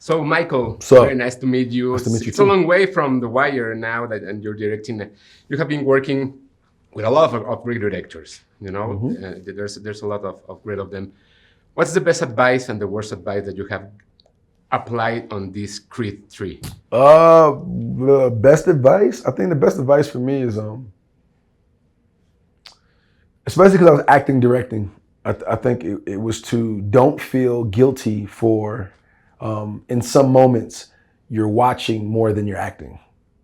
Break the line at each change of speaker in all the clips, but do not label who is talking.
So, Michael,
So,
very nice to meet you.
nice to meet you
It's
too.
a long way from The Wire now that and you're directing. You have been working with a lot of great directors. You know, there's a lot of great of them. What's the best advice and the worst advice that you have applied on this Creed 3?
The best advice. I think the best advice for me is, especially because I was acting, directing. I think it was to don't feel guilty for. In some moments, you're watching more than you're acting.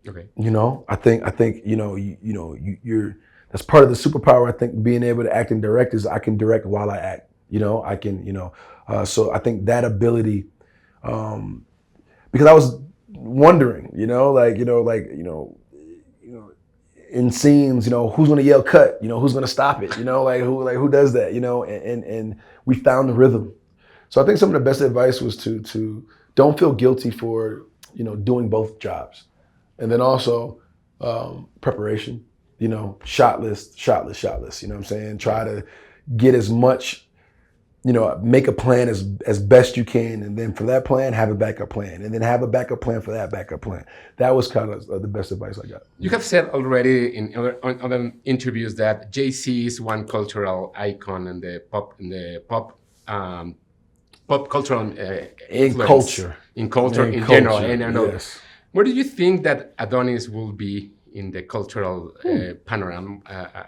Okay.
You know, I think you're that's part of the superpower. I think being able to act and direct is I can direct while I act. You know, I can. So I think that ability, because I was wondering, in scenes, who's gonna yell cut, who's gonna stop it, who does that, and we found the rhythm. So I think some of the best advice was to don't feel guilty for doing both jobs, and then also preparation. Shot list. You know what I'm saying? Try to get as much. Make a plan as best you can, and then for that plan, have a backup plan, and then have a backup plan for that backup plan. That was kind of the best advice I got.
You have said already in other interviews that Jay-Z is one cultural icon in the pop cultural
In culture
in general. And I know. Yes. Where do you think that Adonis will be in the cultural panorama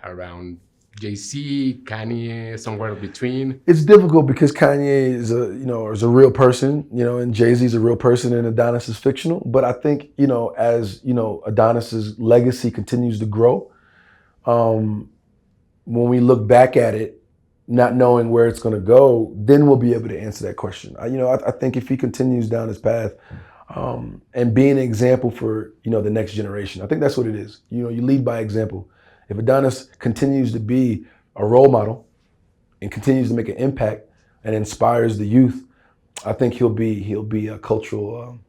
around Jay-Z, Kanye, somewhere between?
It's difficult because Kanye is a real person, and Jay-Z is a real person, and Adonis is fictional. But I think as Adonis's legacy continues to grow, when we look back at it, not knowing where it's going to go, then we'll be able to answer that question. I think if he continues down his path and being an example for the next generation, I think that's what it is. You lead by example. If Adonis continues to be a role model and continues to make an impact and inspires the youth, I think he'll be a cultural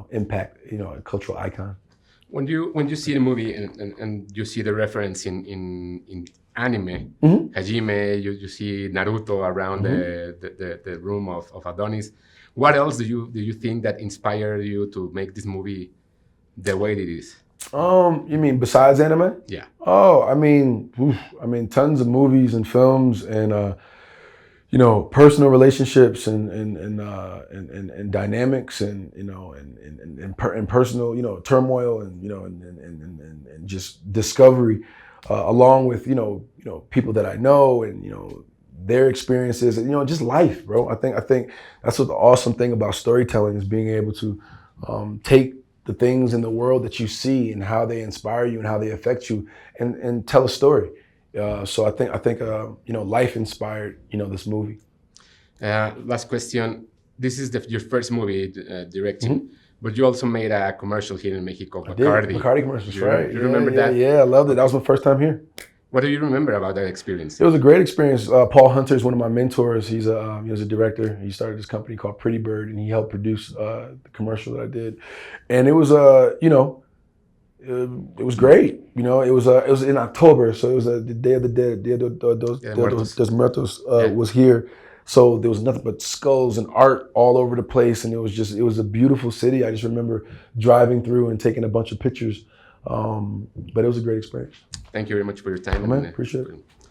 impact, a cultural icon.
When you see the movie and you see the reference in anime, Hajime, you see Naruto around the room of Adonis. What else do you think that inspired you to make this movie the way it is?
You mean besides anime?
Yeah.
Oh, I mean, tons of movies and films and personal relationships and dynamics and personal turmoil and just discovery, along with people that I know and their experiences and just life, bro. I think that's what the awesome thing about storytelling is, being able to take the things in the world that you see and how they inspire you and how they affect you and tell a story. So I think life inspired this movie.
Last question. This is your first movie directing, but you also made a commercial here in Mexico, Bacardi.
Bacardi commercials, right?
You remember that?
Yeah, I loved it. That was my first time here.
What do you remember about that experience?
It was a great experience. Paul Hunter is one of my mentors. He was a director. He started this company called Pretty Bird, and he helped produce the commercial that I did. And it was, it was great. It was in October, so it was the Day of the Dead. Dia de los Muertos was here. So there was nothing but skulls and art all over the place, and it was a beautiful city. I just remember driving through and taking a bunch of pictures. But it was a great experience.
Thank you very much for your time.
Man, appreciate it.